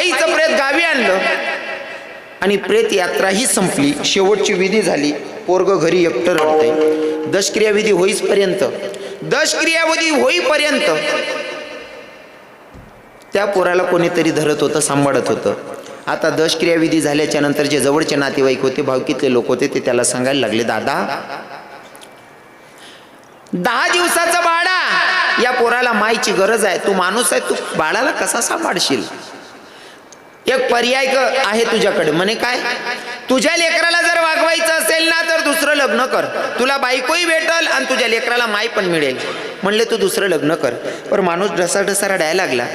बाईचं प्रेत गावी आणलं आणि प्रेत यात्रा ही संपली. शेवटची विधी झाली. पोरग घरी एकटं रडतंय. दशक्रिया विधी होईपर्यंत त्या पोराला कोणीतरी धरत होतं, सांभाळत होतं. आता दशक्रिया विधी झाल्याच्या नंतर जे जवळचे नातेवाईक होते, भावकीतले लोक होते, ते त्याला सांगायला लागले, दादा 10 दिवसाचा बाळा, या पोराला मायची गरज आहे. तू माणूस आहे, तू बाळाला कसा सांभाळशील? एक पर्याय आहे तुझ्याकडे. म्हणे काय? तुझ्या लेकराला जर वागवायचं असेल ना तर दुसरं लग्न कर. तुला बायकोही भेटल आणि तुझ्या लेकराला माय पण मिळेल. म्हणले तू दुसरं लग्न कर. पण माणूस ढसा रडायला लागला.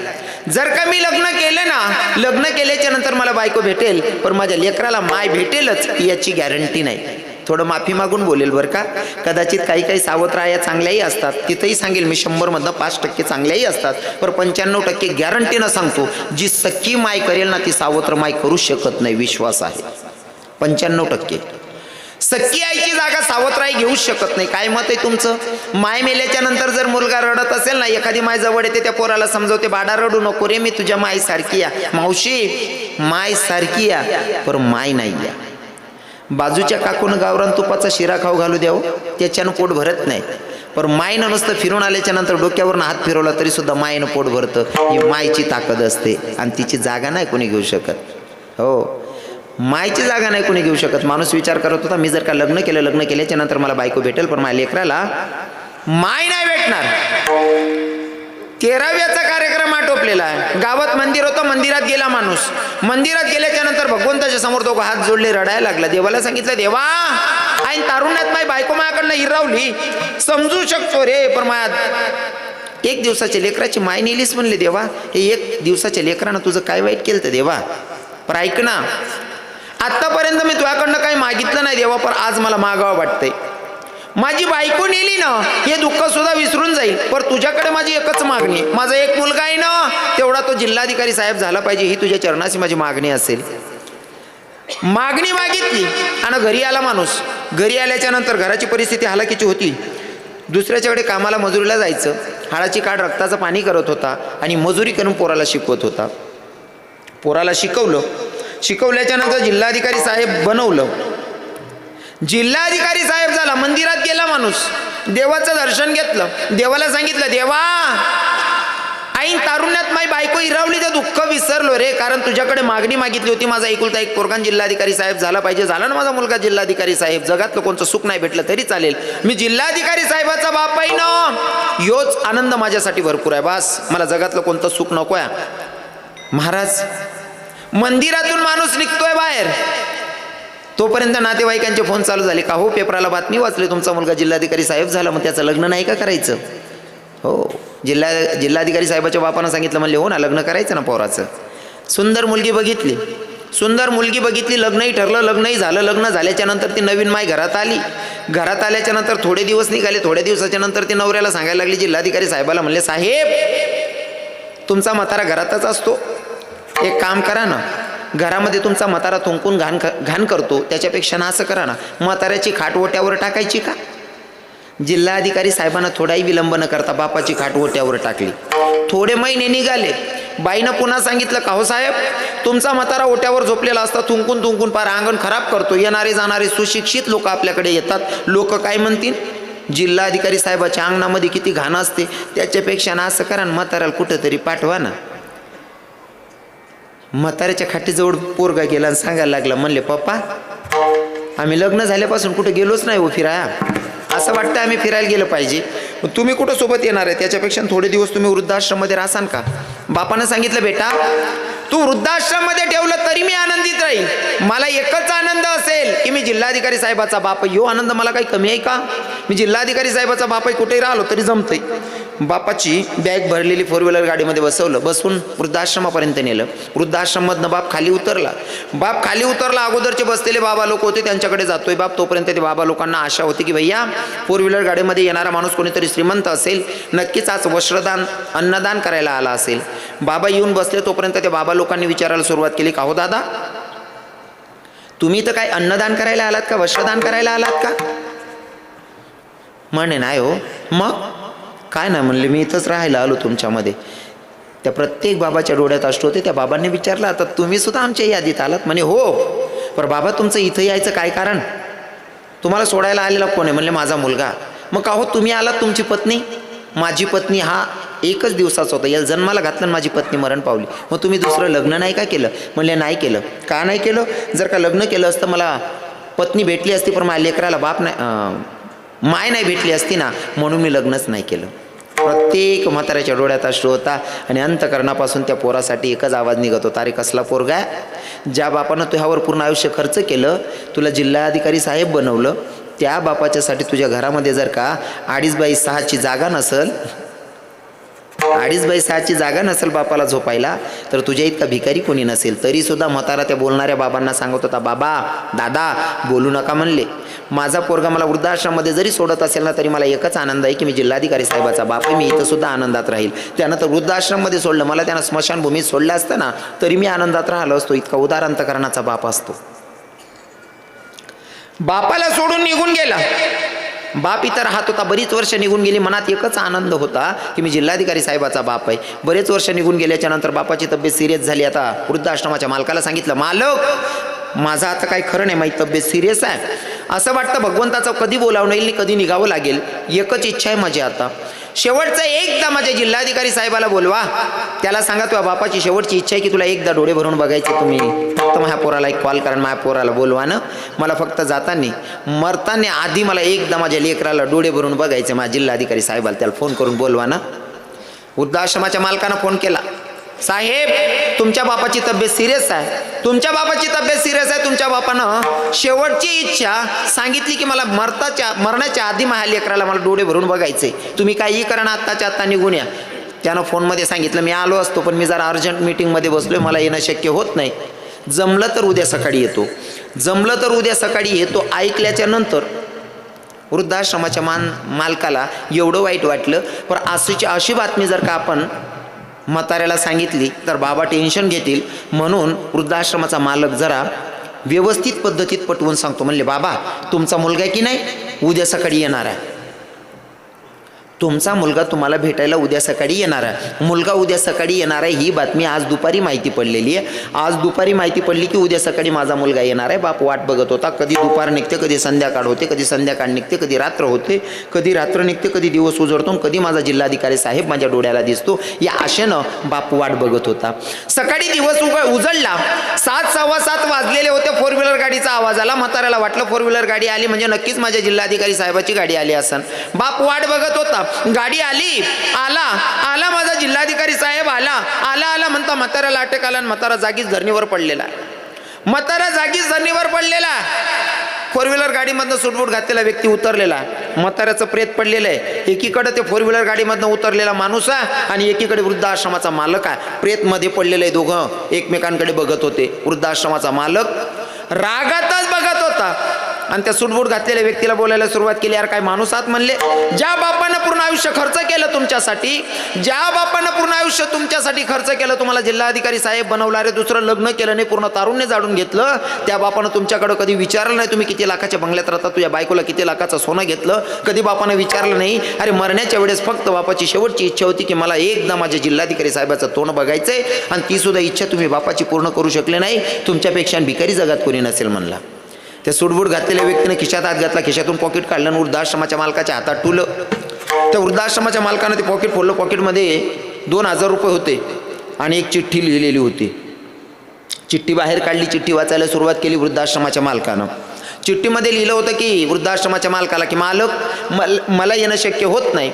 जर का मी लग्न केलं ना, लग्न केल्याच्या नंतर मला बायको भेटेल, पण माझ्या लेकराला माय भेटेलच याची गॅरंटी नाही. थोडं माफी मागून बोलेल बरं का. कदाचित काही सावत्र चांगल्याही असतात, तिथंही सांगेल मी 100मधनं 5% चांगल्याही असतात, पण 95% गॅरंटीनं सांगतो, जी सख्खी माय करेल ना ती सावत्र माय करू शकत नाही. विश्वास आहे. 95% सख्खी आईची जागा सावत्र आई घेऊच शकत नाही. काय मत आहे तुमचं? माय मेल्याच्या नंतर जर मुलगा रडत असेल ना, एखादी माय जवळ येते, त्या पोराला समजवते, बाळा रडू नको रे, मी तुझ्या माई सारखी या. मावशी माय सारखी या, पण माय नाही या. बाजूच्या काकून गावरान तुपाचा शिरा खाऊ घालू द्यावं, त्याच्यानं पोट भरत नाही. पण मायनं नुसतं फिरून आल्याच्या नंतर डोक्यावरून हात फिरवला तरी सुद्धा मायनं पोट भरतं. ही मायची ताकद असते आणि तिची जागा नाही कोणी घेऊ शकत. हो, मायची जागा नाही कोणी घेऊ शकत. माणूस विचार करत होता, मी जर का लग्न केल्याच्या नंतर मला बायको भेटेल, पण माझ्या लेकराला माय नाही भेटणार. 13व्याचा कार्यक्रम आटोपलेला आहे. गावात मंदिर होतं, मंदिरात गेला माणूस. मंदिरात गेल्याच्या नंतर भगवंताच्या समोर तो हात जोडले रडायला लागला. देवाला सांगितलं, देवा ऐन तारुण्यात माझी बायको माझ्याकडनं हिरावली, समजू शकतो रे, पण माझ्यात 1 दिवसाच्या लेकराची माय नेलीस. म्हणले देवा, हे 1 दिवसाच्या लेकरानं तुझं काय वाईट केलं तर देवा? पण ऐक ना, आतापर्यंत मी तुझ्याकडनं काही मागितलं नाही देवा, पण आज मला मागावं वाटतंय. माझी बायको नेली ना, हे दुःख सुद्धा विसरून जाईल, पण तुझ्याकडे माझी एकच मागणी, माझा एक मुलगा आहे ना, तेवढा तो जिल्हाधिकारी साहेब झाला पाहिजे, ही तुझ्या चरणाशी माझी मागणी असेल. मागणी मागितली आणि घरी आला माणूस. घरी आल्याच्या नंतर घराची परिस्थिती हालाकीची होती. दुसऱ्याच्याकडे कामाला मजुरीला जायचं. हाडाची काढ रक्ताचं पाणी करत होता आणि मजुरी करून पोराला शिकवत होता. पोराला शिकवल्याच्या नंतर जिल्हाधिकारी साहेब बनवलं. जिल्हाधिकारी साहेब झाला. मंदिरात गेला माणूस, देवाचं दर्शन घेतलं. देवाला सांगितलं, देवा ऐन तारुण्यात माझी बायको हिरावली, ते दुःख विसरलो रे, कारण तुझ्याकडे मागणी मागितली होती. माझा एकुलता एक पोरगा जिल्हाधिकारी साहेब झाला पाहिजे. झाला ना माझा मुलगा जिल्हाधिकारी साहेब. जगातलं कोणतं सुख नाही भेटलं तरी चालेल, मी जिल्हाधिकारी साहेबाचा बाप आहे ना, योच आनंद माझ्यासाठी भरपूर आहे. बस, मला जगातलं कोणतं सुख नको आहे. महाराज, मंदिरातून माणूस निघतोय बाहेर, तोपर्यंत नातेवाईकांचे फोन चालू झाले. का हो, पेपराला बातमी वाचली, तुमचा मुलगा जिल्हाधिकारी साहेब झाला, मग त्याचं लग्न नाही का करायचं? हो, जिल्हाधिकारी साहेबाच्या बापानं सांगितलं. म्हणले, हो ना, लग्न करायचं ना पोराचं. सुंदर मुलगी बघितली, लग्नही ठरलं, लग्नही झालं. लग्न झाल्याच्या नंतर ती नवीन माय घरात आली. घरात आल्याच्या नंतर थोडे दिवस निघाले. थोड्या दिवसाच्या नंतर ती नवऱ्याला सांगायला लागली, जिल्हाधिकारी साहेबाला म्हणले, साहेब तुमचा म्हातारा घरातच असतो, एक काम करा ना, घरामध्ये तुमचा म्हातारा थुंकून घाण करतो, त्याच्यापेक्षा ना असं करा ना, म्हाताऱ्याची खाट ओट्यावर टाकायची का? जिल्हाधिकारी साहेबांना थोडाही विलंब न करता बापाची खाट ओट्यावर टाकली. थोडे महिने निघाले. बाईनं पुन्हा सांगितलं, का हो साहेब, तुमचा म्हातारा ओट्यावर झोपलेला असता, थुंकून पार अंगण खराब करतो, येणारे जाणारे सुशिक्षित लोक आपल्याकडे येतात, लोक काय म्हणतील? जिल्हाधिकारी साहेबाच्या अंगणामध्ये किती घाण असते, त्याच्यापेक्षा ना असं करा, म्हाताऱ्याला कुठंतरी पाठवा ना. म्हाताऱ्याच्या खाटीजवळ पोरगा गेला आणि सांगायला लागला, म्हणले, पप्पा आम्ही लग्न झाल्यापासून कुठं गेलोच नाही हो फिराया, असं वाटतं आम्ही फिरायला गेलं पाहिजे, तुम्ही कुठं सोबत येणार आहे? त्याच्यापेक्षा थोडे दिवस तुम्ही वृद्धाश्रममध्ये राहसान का? बापानं सांगितलं, बेटा तू वृद्धाश्रममध्ये ठेवलं तरी मी आनंदित राहील. मला एकच आनंद असेल की मी जिल्हाधिकारी साहेबाचा बाप आहे. यो आनंद मला काही कमी आहे का? मी जिल्हाधिकारी साहेबाचा बाप आहे, कुठेही राहिलो तरी जमतंय. बापाची बॅग भरलेली 4 व्हीलर गाडीमध्ये बसवलं, बसून वृद्धाश्रमापर्यंत नेलं. वृद्धाश्रममधनं बाप खाली उतरला. अगोदरचे बसलेले बाबा लोक होते, त्यांच्याकडे जातोय बाप. तोपर्यंत ते बाबा लोकांना आशा होती की भैया 4 व्हीलर गाडीमध्ये येणारा माणूस कोणीतरी श्रीमंत असेल, नक्कीच आज वस्त्रदान अन्नदान करायला आला असेल. बाबा येऊन बसले. तोपर्यंत ते बाबा लोकांनी विचारायला सुरुवात केली, का हो दादा, तुम्ही तर काय अन्नदान करायला आलात का, वस्त्रदान करायला आलात का? म्हणे, नाही हो. मग काय नाही. म्हणले, मी इथंच राहायला आलो तुमच्यामध्ये. त्या प्रत्येक बाबाच्या डोळ्यात अश्रू होते. त्या बाबांनी विचारलं, आता तुम्ही सुद्धा आमच्या यादीत आलात? म्हणे हो. पण बाबा तुमचं इथं यायचं काय कारण? तुम्हाला सोडायला आलेला कोण आहे? म्हणले माझा मुलगा. मग का हो तुम्ही आलात, तुमची पत्नी? माझी पत्नी हा एकच दिवसाचा होता, याला जन्माला घातलं आणि माझी पत्नी मरण पावली. मग तुम्ही दुसरं लग्न नाही का केलं? म्हणले नाही केलं. का नाही केलं? जर का लग्न केलं असतं मला पत्नी भेटली असती, पण माझ्या लेकराला बाप नाही, माय नाही भेटली असती ना, म्हणून मी लग्नच नाही केलं. प्रत्येक म्हाताऱ्याच्या डोळ्यात अश्रू होता आणि अंतकरणापासून त्या पोरासाठी एकच आवाज निघत होता, अरे कसला पोरगा, ज्या बापानं तुझ्यावर पूर्ण आयुष्य खर्च केलं, तुला जिल्हाधिकारी साहेब बनवलं, त्या बापाच्यासाठी तुझ्या घरामध्ये जर का 2.5x6ची जागा नसल, 2.5x6ची जागा नसेल बापाला झोपायला, तर तुझ्या इतका भिकारी कोणी नसेल. तरी सुद्धा म्हातारा त्या बोलणाऱ्या बाबांना सांगत होता, बाबा दादा बोलू नका म्हणले, माझा पोरगा मला वृद्धाश्रममध्ये जरी सोडत असेल ना, तरी मला एकच आनंद आहे की मी जिल्हाधिकारी साहेबाचा बाप आहे, मी इथं सुद्धा आनंदात राहील. त्यानं तर वृद्धाश्रममध्ये सोडलं, मला त्यानं स्मशानभूमीत सोडलं असतं ना, तरी मी आनंदात राहिलो असतो. इतका उदार अंतकरणाचा बाप असतो. बापाला सोडून निघून गेला. बाप इथं राहत होता, बरीच वर्ष निघून गेली, मनात एकच आनंद होता की मी जिल्हाधिकारी साहेबाचा बाप आहे. बरेच वर्ष निघून गेल्याच्या नंतर बापाची तब्येत सिरियस झाली. आता वृद्धाश्रमाच्या मालकाला सांगितलं, मालक माझं आता काही खरं नाही, माझी तब्येत सिरियस आहे, असं वाटतं भगवंताचं कधी बोलावं येईल, कधी निघावं लागेल. एकच इच्छा आहे माझी आता, शेवटचं एकदा माझ्या जिल्हाधिकारी साहेबाला बोलवा, त्याला सांगा तुझ्या बापाची शेवटची इच्छा आहे की तुला एकदा डोळे भरून बघायचे, तुम्ही फक्त माझ्या पोराला एक कॉल करा, माझ्या पोराला बोलवा ना, मला फक्त जाताना मरताना आधी मला एकदा माझ्या लेकराला डोळे भरून बघायचे, माझ्या जिल्हाधिकारी साहेबाला त्याला फोन करून बोलवा ना. वृद्धाश्रमाच्या मालकानं फोन केला, साहेब तुमच्या बापाची तब्येत सिरियस आहे, तुमच्या बापाची तब्येत सिरियस आहे, तुमच्या बापानं शेवटची इच्छा सांगितली की मला मरण्याच्या आधी माझ्या लेकराला मला डोळे भरून बघायचे, तुम्ही काही करा ना, आत्ताच्या आत्ता निघून या. त्यानं फोनमध्ये सांगितलं, मी आलो असतो पण मी जरा अर्जंट मीटिंगमध्ये बसलोय, मला येणं शक्य होत नाही, जमलं तर उद्या सकाळी येतो, जमलं तर उद्या सकाळी येतो. ऐकल्याच्या नंतर वृद्धाश्रमाच्या मालकाला एवढं वाईट वाटलं, पण अशी बातमी जर का आपण म्हाताऱ्याला सांगितली तर बाबा टेन्शन घेतील, म्हणून वृद्धाश्रमाचा मालक जरा व्यवस्थित पद्धतीत पटवून सांगतो. म्हणले, बाबा तुमचा मुलगा की नाही उद्या सकाळी येणार आहे, तुमचा मुलगा तुम्हाला भेटायला उद्या सकाळी येणार आहे, मुलगा उद्या सकाळी येणार आहे, ही बातमी आज दुपारी माहिती पडलेली आहे. आज दुपारी माहिती पडली की उद्या सकाळी माझा मुलगा येणार आहे. बाप वाट बघत होता, कधी दुपार निघते, कधी संध्याकाळ होते, कधी संध्याकाळ निघते, कधी रात्र होते, कधी रात्र निघते, कधी दिवस उजळतो, कधी माझा जिल्हाधिकारी साहेब माझ्या डोळ्याला दिसतो, या आशेनं बाप वाट बघत होता. सकाळी दिवस उजळला, 7 सव्वा 7 वाजलेले होते, 4 व्हीलर गाडीचा आवाज आला. म्हाताऱ्याला वाटलं 4 व्हीलर गाडी आली म्हणजे नक्कीच माझ्या जिल्हाधिकारी साहेबाची गाडी आली असन. बाप वाट बघत होता, गाडी आली, आला माझा जिल्हाधिकारी साहेब आला म्हणता म्हाताऱ्याला अटक आला आणि म्हातारा जागीच धरणीवर पडलेला. म्हातारा जागीच धरणीवर पडलेला. 4 व्हीलर गाडीमधनं सुटबूट घातलेला व्यक्ती उतरलेला, म्हाताऱ्याचं प्रेत पडलेलं आहे. एकीकडे ते 4 व्हीलर गाडीमधनं उतरलेला माणूस आहे आणि एकीकडे वृद्धाश्रमाचा मालक आहे. प्रेत मध्ये पडलेलं आहे, दोघं एकमेकांकडे बघत होते. वृद्धाश्रमाचा मालक रागातच बघत होता आणि त्या सुटबूट घातलेल्या व्यक्तीला बोलायला सुरुवात केली, यार काय माणूस आहात म्हणले, ज्या बापानं पूर्ण आयुष्य खर्च केलं तुमच्यासाठी, ज्या बापानं पूर्ण आयुष्य तुमच्यासाठी खर्च केलं, तुम्हाला जिल्हाधिकारी साहेब बनवला, रे दुसरं लग्न केलं नाही, पूर्ण तारुण्य जाडून घेतलं, त्या बापानं तुमच्याकडे कधी विचारलं नाही तुम्ही किती लाखाच्या बंगल्यात राहता, तुझ्या बायकोला किती लाखाचं सोनं घेतलं, कधी बापानं विचारलं नाही. अरे मरण्याच्या वेळेस फक्त बापाची शेवटची इच्छा होती की मला एकदा माझ्या जिल्हाधिकारी साहेबाचं तोंड बघायचंय, आणि ती सुद्धा इच्छा तुम्ही बापाची पूर्ण करू शकले नाही. तुमच्यापेक्षा भिकारी जगात कोणी नसेल म्हणला. त्या सुटबूट घातलेल्या व्यक्तीने खिशात हात घातला, खिशातून पॉकेट काढलं आणि वृद्धाश्रमाच्या मालकाच्या हातात ठुलं. त्या वृद्धाश्रमाच्या मालकानं ते पॉकेट फोडलं. पॉकेटमध्ये 2000 रुपये होते आणि एक चिठ्ठी लिहिलेली होती. चिठ्ठी बाहेर काढली, चिठ्ठी वाचायला सुरुवात केली वृद्धाश्रमाच्या मालकानं. चिठ्ठीमध्ये लिहिलं होतं की वृद्धाश्रमाच्या मालकाला की मालक मला येणं शक्य होत नाही,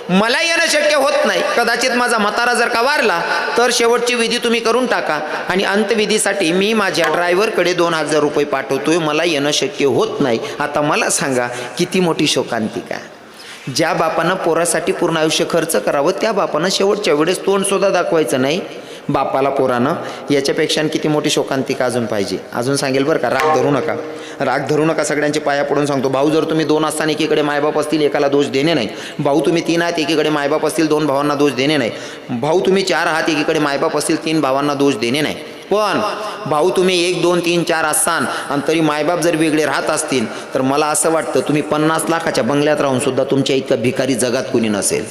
मला येणं शक्य होत नाही, कदाचित माझा म्हातारा जर का वारला तर शेवटची विधी तुम्ही करून टाका आणि अंत्यविधीसाठी मी माझ्या ड्रायव्हरकडे 2000 रुपये पाठवतोय, मला येणं शक्य होत नाही. आता मला सांगा किती मोठी शोकांतिका. ज्या बापानं पोरासाठी पूर्ण आयुष्य खर्च करावं त्या बापानं शेवटच्या वेळेस तोंड सुद्धा दाखवायचं नाही बापाला पोरानं, याच्यापेक्षा किती मोठी शोकांतिका अजून पाहिजे. अजून सांगेल बरं का, राग धरू नका, राग धरू नका, सगळ्यांचे पाया पडून सांगतो. भाऊ जर तुम्ही 2 असताना एकीकडे मायबाप असतील एकाला दोष देणे नाही. भाऊ तुम्ही 3 आहात एकीकडे मायबाप असतील 2 भावांना दोष देणे नाही. भाऊ तुम्ही 4 आहात एकीकडे मायबाप असतील 3 भावांना दोष देणे नाही. पण भाऊ तुम्ही 1 2 3 4 असाल आणि तरी मायबाप जर वेगळे राहत असतील तर मला असं वाटतं तुम्ही 50 लाखाच्या बंगल्यात राहून सुद्धा तुमच्या इतका भिकारी जगात कोणी नसेल.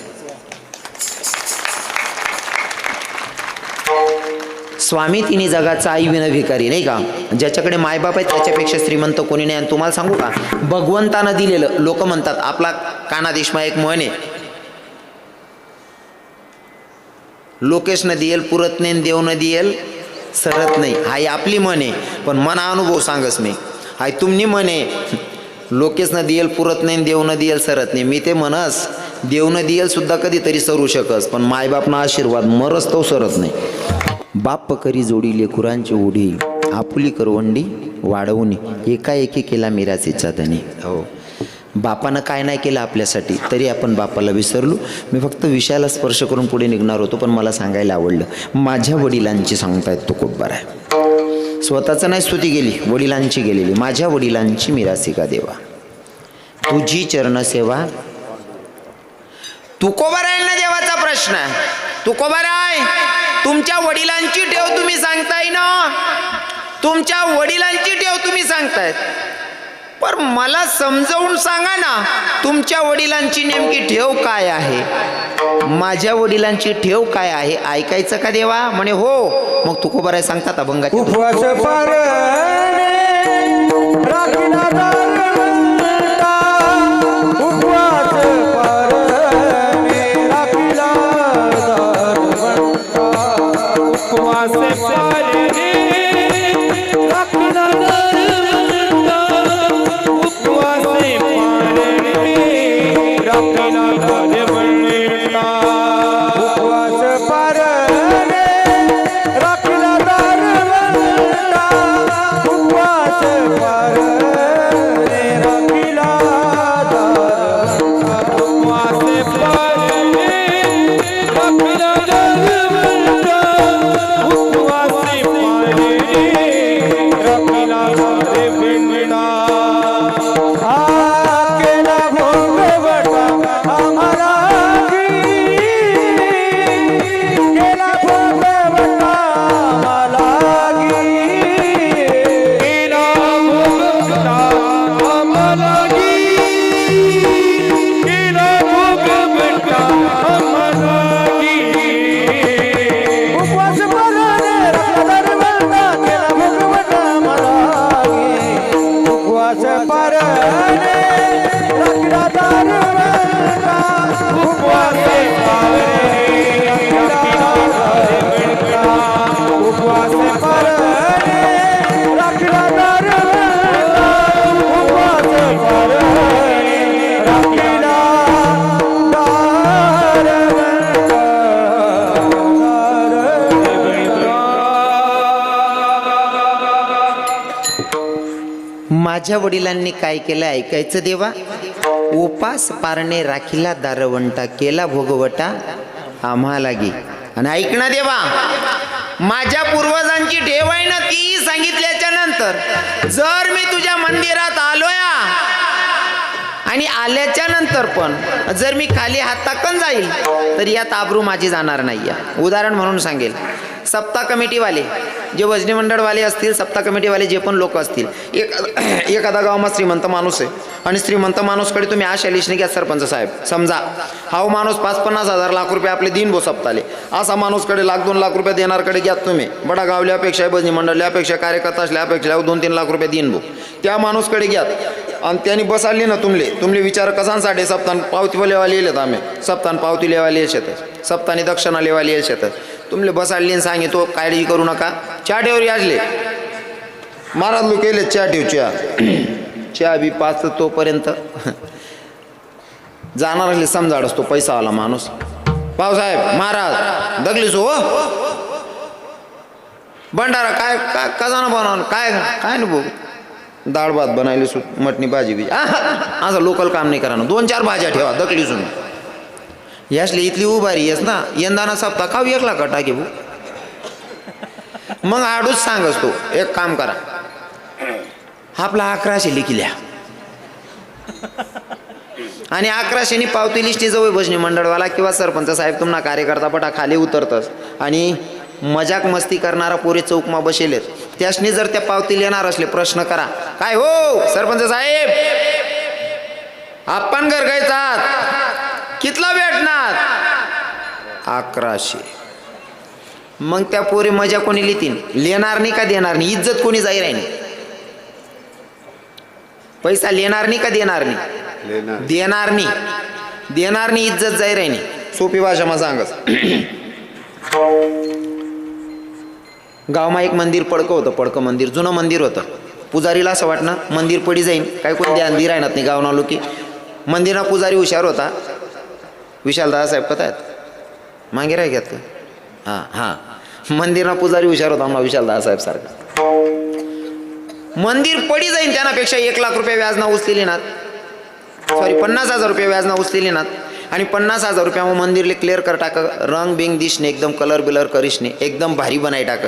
स्वामी तिन्ही जगाचा आई विना भिकारी, नाही का? ज्याच्याकडे मायबाप आहे त्याच्यापेक्षा श्रीमंत कोणी नाही. आणि तुम्हाला सांगू का, भगवंतानं दिलेलं, लोक म्हणतात, आपला कानादेशमा एक म्हण आहे, लोकेशनं दियल पुरत नाही, देवनं दियल सरत नाही. हाय आपली म्हण आहे, पण मना अनुभव सांगस मी. हाय तुमनी म्हण आहे, लोकेशनं दियल पुरत नाही, देवनं दियल सरत नाही. मी ते म्हणस, देवनं दियल सुद्धा कधीतरी सरू शकस, पण मायबापना आशीर्वाद मरस तो सरत नाही. बाप करी जोडी लेकुरांची ओढी, आपुली करवंडी वाढवणी, एकाएकी केला मिरासीचा धनी. हो, बापानं काय नाही केलं आपल्यासाठी, तरी आपण बापाला विसरलो. मी फक्त विषयाला स्पर्श करून पुढे निघणार होतो, पण मला सांगायला आवडलं. माझ्या वडिलांची सांगतायत तो खूप बरा आहे. स्वतःचं नाही स्तुती गेली, वडिलांची गेलेली. माझ्या वडिलांची मिरासिका देवा, तुझी चरणसेवा. तुकोबा राहील ना देवाचा प्रश्न. तुकोबा राय, तुमच्या वडिलांची ठेव तुम्ही सांगताय ना, तुमच्या वडिलांची ठेव तुम्ही सांगतायत, पण मला समजावून सांगा ना, तुमच्या वडिलांची नेमकी ठेव काय आहे, माझ्या वडिलांची ठेव काय आहे, ऐकायचं का देवा? म्हणे हो. मग तुकोबा राय सांगतात अभंगा, माझ्या वडिलांनी काय केलं ऐकायचं देवा. उपास पारणे राखीला दारवंटा, केला भोगवटा आम्हाला गे. आणि ऐक ना देवा, माझ्या पूर्वजांची ठेव आहे ना, ती सांगितल्याच्या नंतर जर मी तुझ्या मंदिरात आलोय आणि आल्याच्या नंतर पण जर मी खाली हाताकन जाईल तर यात आबरू माझी जाणार नाही. उदाहरण म्हणून सांगेल, सप्ताह कमिटीवाले जे वजनी मंडळवाले असतील, सप्ताह कमिटीवाले जे पण लोक असतील, एखादा गावामध्ये श्रीमंत माणूस आहे आणि श्रीमंत माणूसकडे तुम्ही अशा लिस्टने घ्या, सरपंच साहेब समजा हा माणूस 5-50 हजार लाख रुपये आपले दिन बो सप्ताले, असा माणूसकडे 1-2 लाख रुपये देणारकडे घ्या तुम्ही. बडा गावल्यापेक्षा वजनी मंडळल्यापेक्षा कार्यकर्ता असल्यापेक्षा 2-3 लाख रुपये दिन बो त्या माणूसकडे घ्या. आणि त्यांनी बसाडली ना तुमले विचार कसांसाठी सप्तान पावती लेवाले येलेत, आम्ही सप्तान पावती लेवाले येतात, सप्तानी दक्षिणा लेवाले येतात. तुमले बसाडली आणि सांगितो काळजी करू नका, चहा ठेवर याजले महाराज लोक केले चहा ठेव, चहा बी पाच तोपर्यंत जाणार असले समजाड असतो पैसा आला माणूस. भाऊसाहेब महाराज दगलीस हो भंडारा काय काय कजाना बनवून काय काय ना भाऊ, डाळ भात बनायली मटणी भाजी बिजी असं लोकल काम नाही करा ना, 2-4 भाज्या ठेवा दकलीसून. यासले इथली उभारी येस ना, यंदाना सप्ताह खाऊ 1 लाख टाके भाऊ. मग आडूच सांगस तो, एक काम करा आपला 1100 लिखिल्या आणि 1100नी पावती लिस्टी जवळ भजनी मंडळवाला किंवा सरपंच साहेब तुम्हाला कार्यकर्ता पटा खाली उतरतस आणि मजाक मस्ती करणारा पोरे चौकमा बसेलेत, त्यासनी जर त्या पावती येणार असले प्रश्न करा, काय हो सरपंच साहेब आपण घर गायचात कितला भेटणार? 1100. मग त्या पोरी मजा कोणी लिहितील? लेणार नाही का देणार नाही? इज्जत कोणी जाहीर आहे? पैसा लेणार नाही का देणार नाही? देणार नाही. देणार नाही, इज्जत जाहीर आहे. सोपी भाषा मग सांगस. गावमा एक मंदिर पडकं होतं. पडकं मंदिर, जुनं मंदिर होतं. पुजारीला असं वाटणं मंदिर पडी जाईन, काय कोणी ध्यान दी राहणार नाही गावना लोकी. मंदिरा पुजारी हुशार होता. विशाल दादासाहेब कथा आहेत मागे राह घेत का? हां मंदिरा पुजारी हुशार होता आम्हाला विशाल दादासाहेब सारखा. मंदिर पडी जाईन त्यानापेक्षा 1 लाख रुपये व्याजना उचलेली नात. सॉरी 50,000 रुपये व्याजना उचलेली नात. आणि 50,000 रुपया मग मंदिरले क्लिअर कर टाक, रंग बिंग दिसणे, एकदम कलर बिलर करिशने, एकदम भारी बनाई टाक.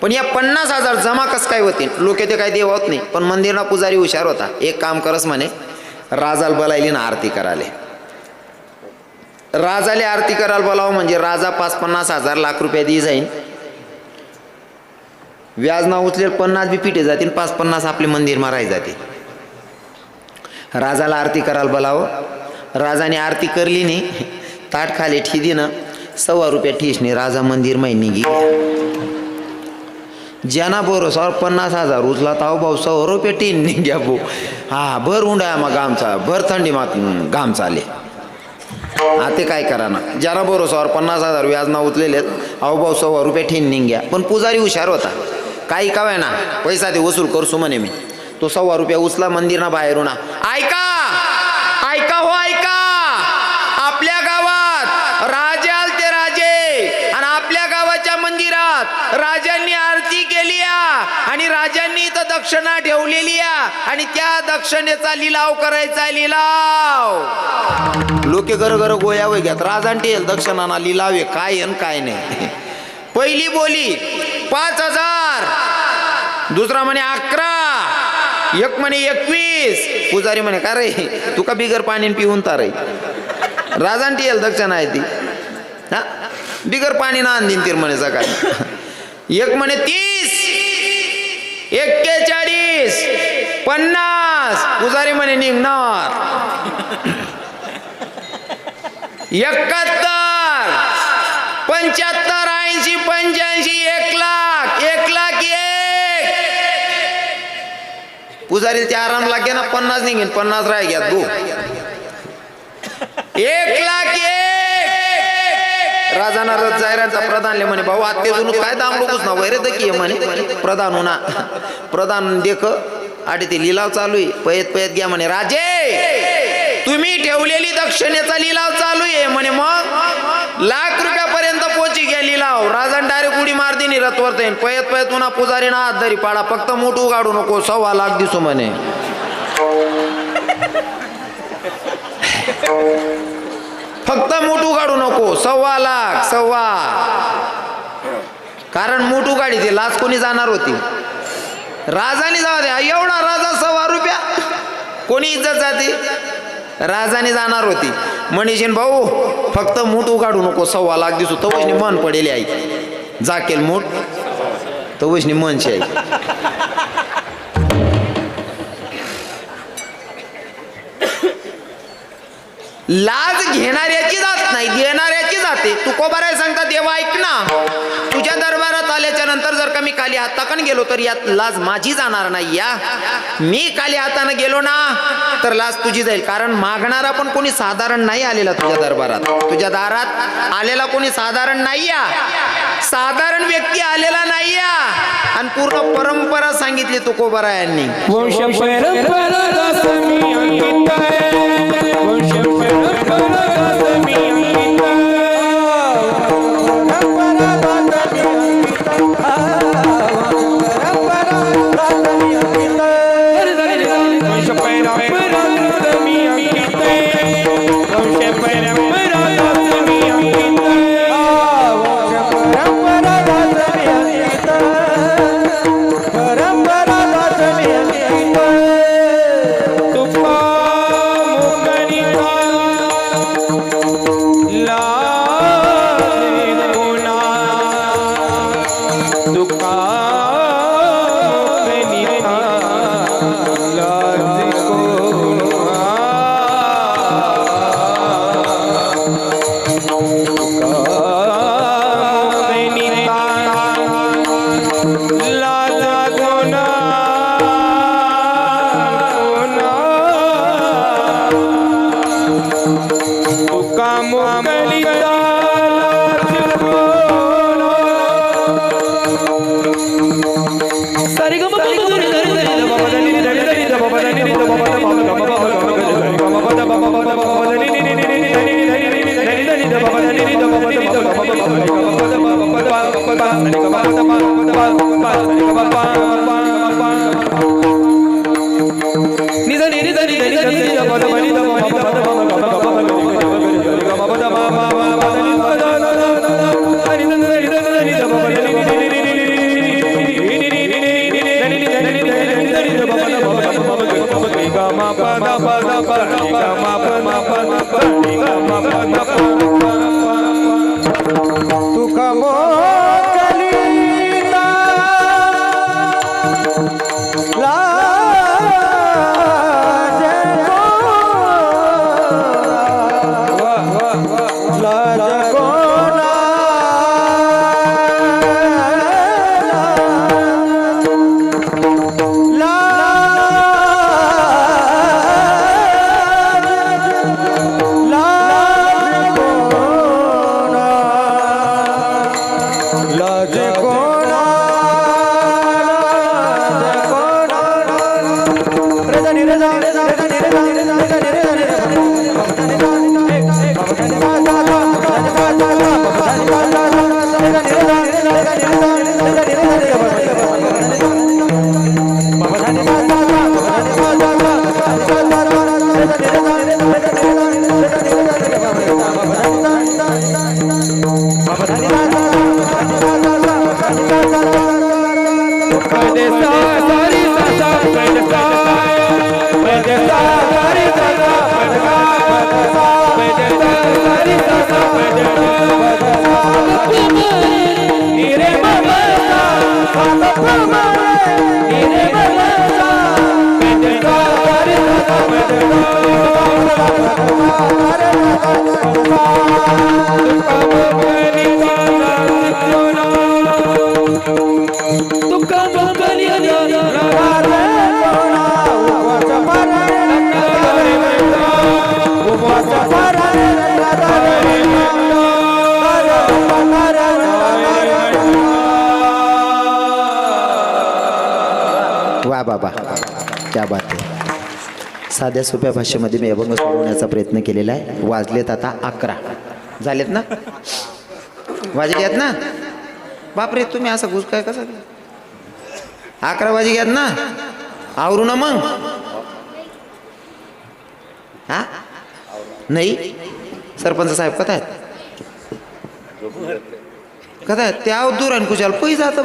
पण या 50,000 जमा कस काय होतील? लोक ते काय देव होत नाही. पण मंदिरना पुजारी हुशार होता. एक काम करस म्हणे, राजाला बोलायली ना आरती कराले. राजाले आरती करायला बोलावं म्हणजे राजा 50,000 लाख रुपये दी जाईन. व्याज ना उचलेल 50 बी पिटे जातील, 50 आपले मंदिर माराय जाते. राजाला आरती करायला बोलावं. राजाने आरती करली नाही, ताट खाली ठिदी ना, 100 रुपये ठिसणे. राजा मंदिर महिनी गेली. ज्यांना भरोसावर 50,000 उचला ताव भाऊ 100 रुपये टीन नाही घ्या भाऊ. हा भर उंडा मग गामचा, भर थंडी मात गाम चाले. ते काय करा ना, ज्याला भरोसावर 50,000 व्याज ना उचलेले अहो भाऊ 100 रुपये ठेन निघ्या. पण पुजारी हुशार होता. काही कावाय ना पैसा ते वसूल करसू म्हणे मी. तो 100 रुपये उचला मंदिर ना बाहेरून. ऐका ऐका हो ऐका, आपल्या गावात राजे आलते राजे, आणि आपल्या गावाच्या मंदिरात राजांनी आरती केली आणि राजांनी इथं दक्षिणा ठेवलेली आणि त्या दक्षिणेचा लिलाव करायचा. लिलाव लोके घर घर गोया वगैरे राजांटी दक्षिणाना लिलावे काय आणि काय नाही. पहिली बोली 5,000, दुसरा म्हणे 11, एक म्हणे 21. पुजारी म्हणे का रे तुका बिगर पाणी पिऊन तार राजांटी येईल दक्षिणा आहे ती. हा बिगर पाणी ना आणीन तीर म्हणे सकाळी. एक म्हणे 30, 41, 50. पुजारी म्हणे निघणार 71, 75, 80, 85, 1 लाख, 1 लाख 1. पुजारी ते आराम लागे ना 50 निघेन, 50 राय घ्या तू. 1 लाख 1. राजाना रथ जाहिरांचा प्रधानले म्हणे भाऊ आत्ते जुनू काय दामलोकच ना वैरे दकी म्हणे. प्रधान होना प्रधान देख आधी ते लिलाव चालू आहे, पयत पयत घ्या म्हणे. राजे तुम्ही ठेवलेली दक्षिणेचा लिलाव चालू आहे म्हणे. मग लाख रुपयापर्यंत पोची घ्या लिलाव. राजान डायरेक्ट उडी मार दिली रथवर जाईन. पयत पयत पुन्हा पुजारी ना हात धरी पाडा, फक्त मोठ उगाडू नको, 1.25 लाख दिसू म्हणे. फक्त मोठ उगाडू नको, 1.25 लाख 1.25. कारण मोठ उगाडी ती लाच कोणी जाणार होती. राजाने जाऊ द्या, एवढा राजा 1.25 रुपया कोणी इज्जत जाते. राजाने जाणार होती. म्हणीशीन भाऊ फक्त मूठ उघाडू नको, 1.25 लाख दिसू. तवशनी मन पडेल आई जाकेल मूठ, तवशनी मनशी आई. लाज घेणाऱ्याची जात नाही, देणाऱ्याची जाते. तुकोबाराय सांगता देवा ऐक ना, तुझ्या दरबारात आल्याच्या नंतर जर का मी खाली हाताकन गेलो तर यात लाज माझी जाणार नाही. या मी खाली हाताने गेलो ना तर लाज तुझी जाईल. कारण मागणारा पण कोणी साधारण नाही आलेला तुझ्या दरबारात. तुझ्या दारात आलेला कोणी साधारण नाही या, साधारण व्यक्ती आलेला नाही या. आणि पूर्ण परंपरा सांगितली तुकोबारायांनी. वा बाबा, क्या बात आहे. साध्या सोप्या भाषेमध्ये मी अभंग सोडवण्याचा प्रयत्न केलेला आहे. वाजलेत आता 11 झालेत ना, वाजलेत ना. बापरे, तुम्ही असा घुस काय कसा 11 वाजे घ्यात ना, आवरू ना मग. हा नाही, सरपंच साहेब कथा आहेत, कथा आहेत ते आव दूर आणि कुशाल पैसा आता